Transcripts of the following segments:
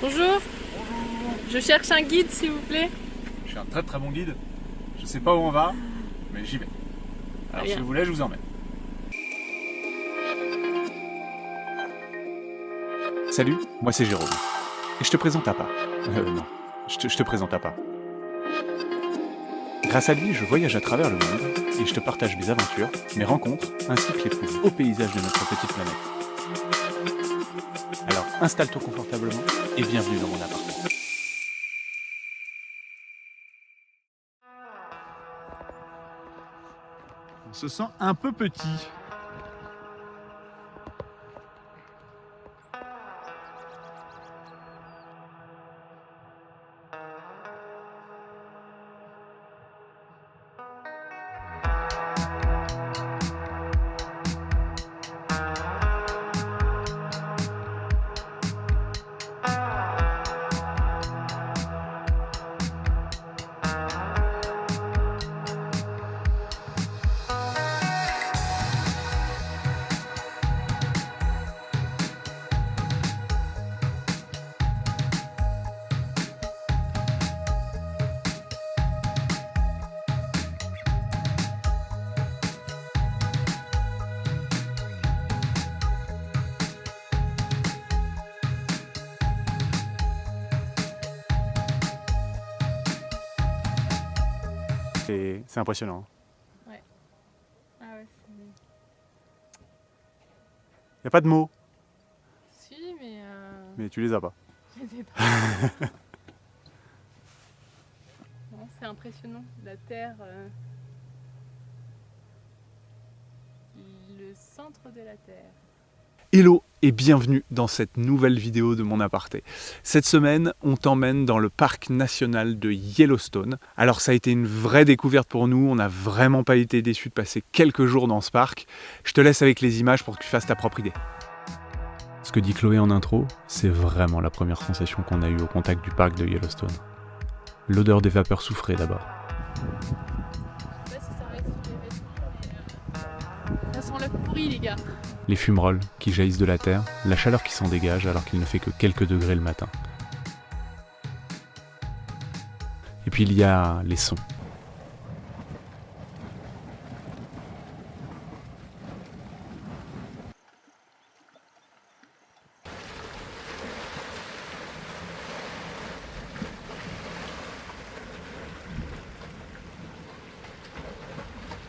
Bonjour, je cherche un guide s'il vous plaît. Je suis un très très bon guide. Je sais pas où on va, mais j'y vais. Alors Bien. si vous voulez, je vous emmène. Salut, moi c'est Jérôme. Et je te présente à pas. Non, je te présente à pas. Grâce à lui, je voyage à travers le monde et je te partage mes aventures, mes rencontres, ainsi que les plus beaux paysages de notre petite planète. Alors installe-toi confortablement et bienvenue dans mon appartement. On se sent un peu petit. C'est impressionnant. Ouais. Ah ouais, Y a pas de mots, si, mais mais tu les as pas. je sais pas. Non, c'est impressionnant. La Terre, le centre de la Terre. Hello et bienvenue dans cette nouvelle vidéo de mon aparté. Cette semaine, on t'emmène dans le parc national de Yellowstone. Alors ça a été une vraie découverte pour nous, on n'a vraiment pas été déçus de passer quelques jours dans ce parc. Je te laisse avec les images pour que tu fasses ta propre idée. Ce que dit Chloé en intro, c'est vraiment la première sensation qu'on a eue au contact du parc de Yellowstone. L'odeur des vapeurs soufrées d'abord. Je sais pas si ça reste sous les vêtements, mais ça sent le pourri, les gars. Les fumerolles qui jaillissent de la terre, la chaleur qui s'en dégage alors qu'il ne fait que quelques degrés le matin. Et puis il y a les sons.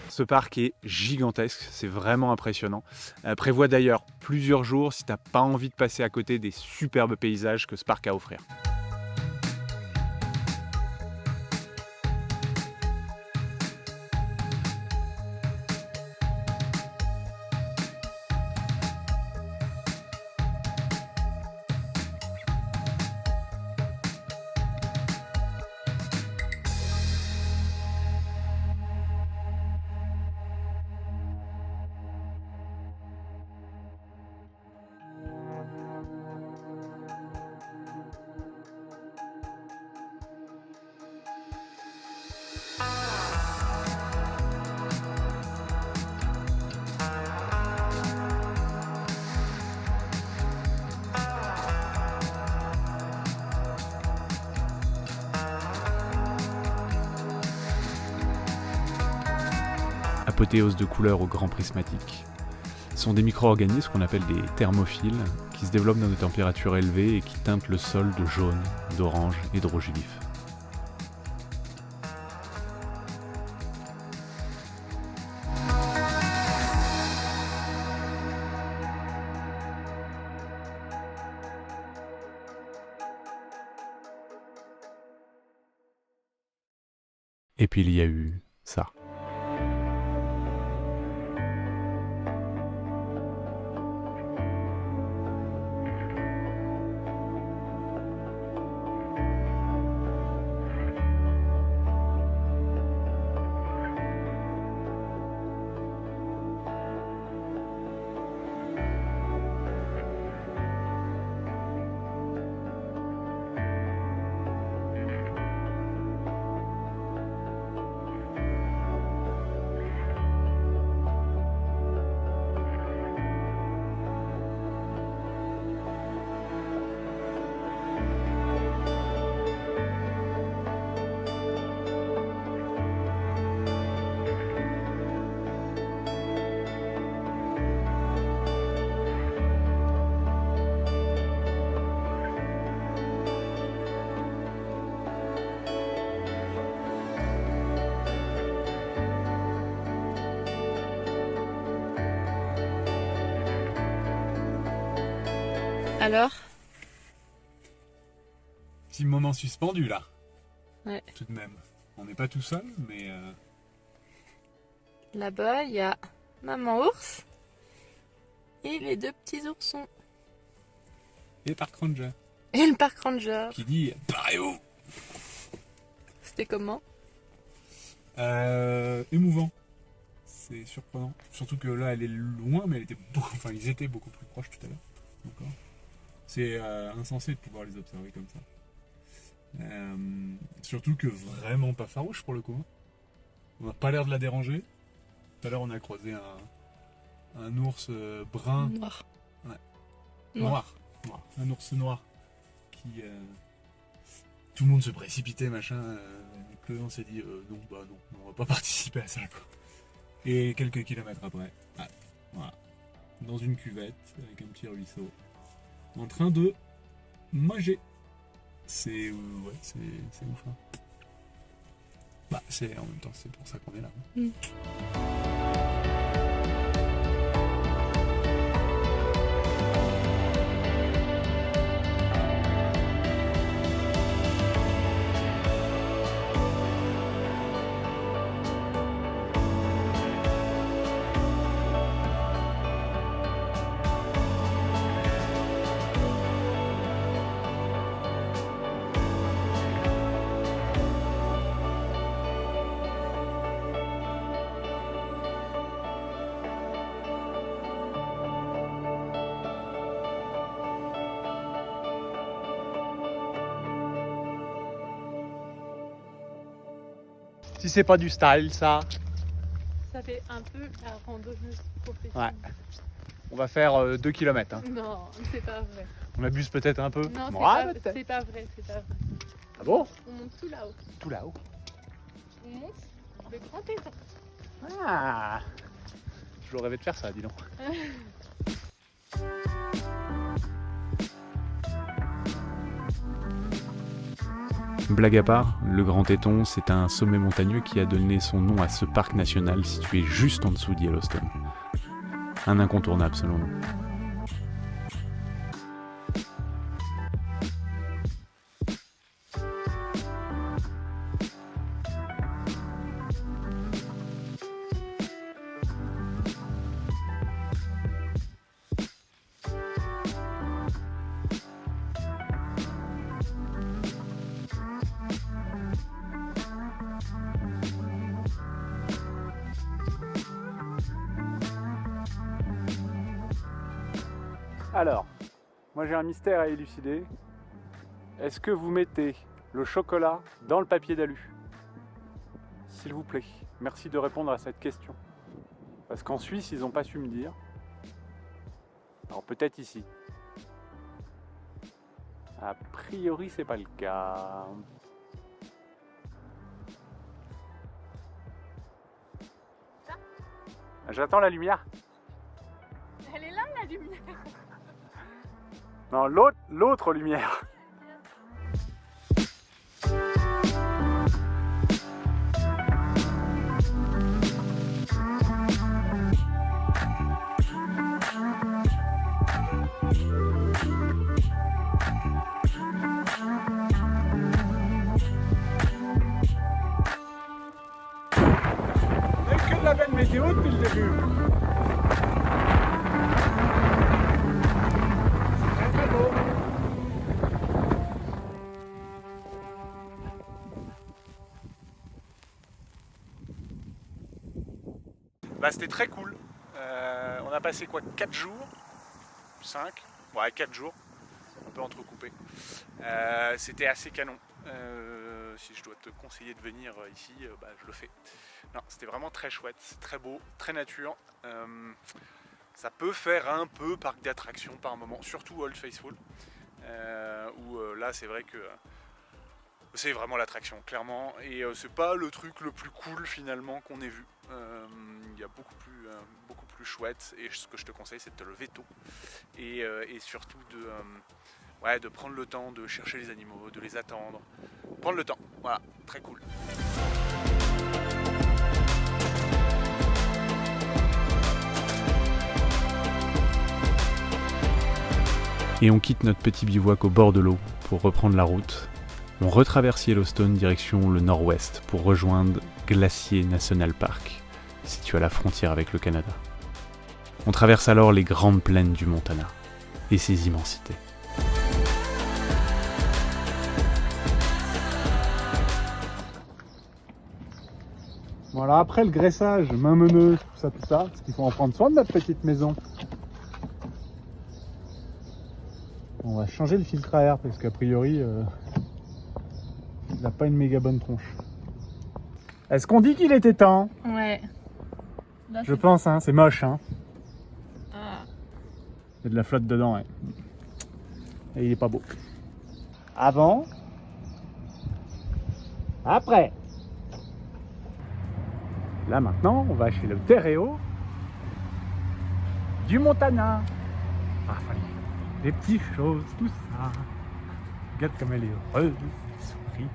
Ce parc est gigantesque, c'est vraiment impressionnant. Prévois d'ailleurs plusieurs jours si t'as pas envie de passer à côté des superbes paysages que ce parc a à offrir. Apothéose de couleurs au grand prismatique. Ce sont des micro-organismes qu'on appelle des thermophiles qui se développent dans des températures élevées et qui teintent le sol de jaune, d'orange et de rouge vif. Et puis il y a eu ça. Alors? Petit moment suspendu là. Ouais. Tout de même. On n'est pas tout seul, mais... Là-bas, il y a maman ours et les 2 petits oursons. Et Park Ranger. Et le park ranger. Qui dit pareil où? C'était comment? Émouvant. C'est surprenant. Surtout que là, elle est loin, mais elle était enfin, ils étaient beaucoup plus proches tout à l'heure. Encore. C'est insensé de pouvoir les observer comme ça. Surtout que vraiment pas farouche pour le coup. On n'a pas l'air de la déranger. Tout à l'heure, on a croisé un ours brun. Noir. Ouais. Noir. Noir. Un ours noir qui... tout le monde se précipitait, machin. On s'est dit non, on va pas participer à ça, quoi. Et quelques kilomètres après, voilà, dans une cuvette avec un petit ruisseau, en train de manger. C'est c'est ouf. Hein. Bah, c'est en même temps, c'est pour ça qu'on est là. Hein. Si c'est pas du style, ça. Ça fait un peu la randonneuse professionnelle. Ouais. On va faire 2 km. Hein. Non, c'est pas vrai. On abuse peut-être un peu. Non, c'est pas vrai, c'est pas vrai. Ah bon? On monte tout là-haut. Tout là-haut. On monte le grand étang. Ah! Je rêvais de faire ça, dis donc. Blague à part, le Grand Téton, c'est un sommet montagneux qui a donné son nom à ce parc national situé juste en dessous de Yellowstone. Un incontournable selon nous. Alors, moi j'ai un mystère à élucider. Est-ce que vous mettez le chocolat dans le papier d'alu? S'il vous plaît, merci de répondre à cette question. Parce qu'en Suisse, ils n'ont pas su me dire. Alors peut-être ici. A priori, c'est pas le cas. J'attends la lumière. Elle est là, la lumière. Non, l'autre lumière. Que de la belle météo depuis le début. C'est très beau. Bah, c'était très cool. On a passé quoi, 4 jours 5? Ouais, 4 jours. Un peu entrecoupé. C'était assez canon. Si je dois te conseiller de venir ici, bah, je le fais. Non, c'était vraiment très chouette, c'est très beau, très nature. Ça peut faire un peu parc d'attractions par moment, surtout Old Faithful, où là c'est vrai que c'est vraiment l'attraction, clairement, et c'est pas le truc le plus cool finalement qu'on ait vu. Il y a beaucoup plus chouette, et ce que je te conseille, c'est de te lever tôt, et surtout de prendre le temps de chercher les animaux, de les attendre, prendre le temps, voilà, très cool. Et on quitte notre petit bivouac au bord de l'eau pour reprendre la route. On retraverse Yellowstone direction le nord-ouest pour rejoindre Glacier National Park, situé à la frontière avec le Canada. On traverse alors les grandes plaines du Montana et ses immensités. Bon alors après le graissage, main meneuse, tout ça, parce qu'il faut en prendre soin de notre petite maison. On va changer le filtre à air parce qu'a priori il n'a pas une méga bonne tronche. Est-ce qu'on dit qu'il était temps? Ouais. Là, Je pense, hein, c'est moche. Hein. Ah. Il y a de la flotte dedans, ouais. Et il est pas beau. Avant. Après. Là maintenant, on va chez le Terreo du Montana. Enfin, des petites choses, tout ça. Regarde comme elle est heureuse, elle sourit.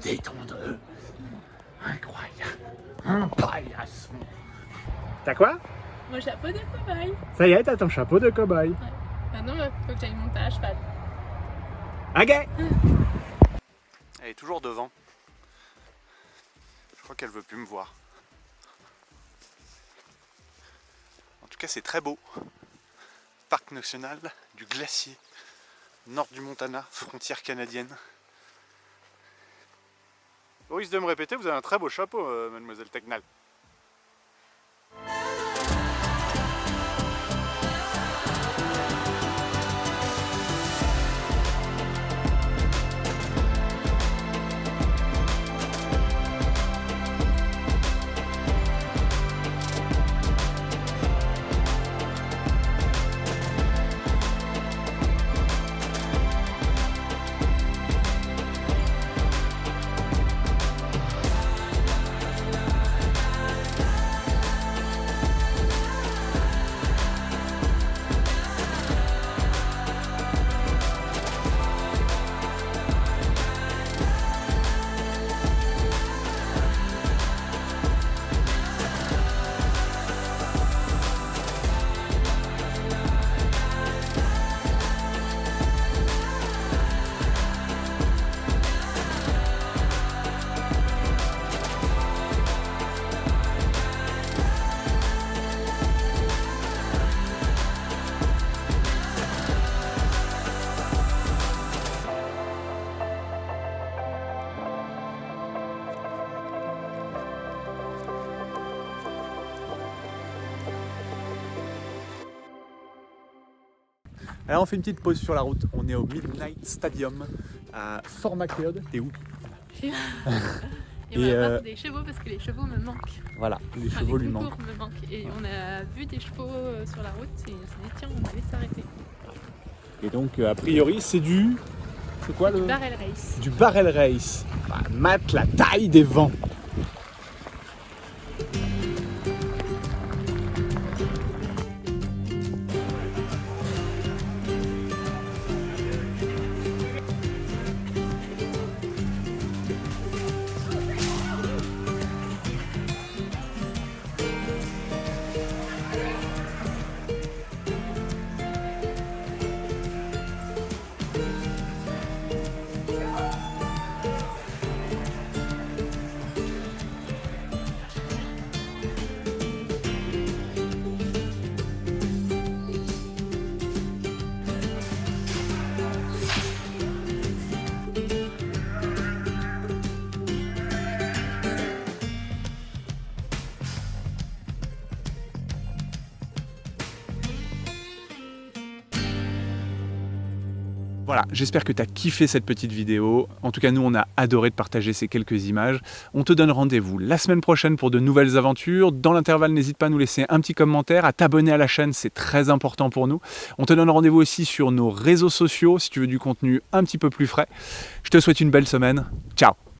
Des tondeux. Incroyable. Un paillasson. T'as quoi? Mon chapeau de cobaye. Ça y est, t'as ton chapeau de cow-boy. Ouais. Maintenant, il faut que j'aille monter à cheval. Ok. Elle est toujours devant. Je crois qu'elle veut plus me voir. En tout cas, c'est très beau. Parc national du Glacier, nord du Montana, frontière canadienne. Au risque de me répéter, vous avez un très beau chapeau, mademoiselle Tegnal. Alors on fait une petite pause sur la route, on est au Midnight Stadium à Fort McLeod. T'es où? Il y a des chevaux parce que les chevaux me manquent. Voilà, les chevaux lui manquent. Me manquent. Et on a vu des chevaux sur la route et on s'est dit tiens on allait s'arrêter. Et donc a priori c'est du... C'est quoi le... Barrel race. Du barrel race. Bah, mate la taille des vents. Voilà, j'espère que tu as kiffé cette petite vidéo. En tout cas, nous, on a adoré de partager ces quelques images. On te donne rendez-vous la semaine prochaine pour de nouvelles aventures. Dans l'intervalle, n'hésite pas à nous laisser un petit commentaire, à t'abonner à la chaîne, c'est très important pour nous. On te donne rendez-vous aussi sur nos réseaux sociaux si tu veux du contenu un petit peu plus frais. Je te souhaite une belle semaine. Ciao!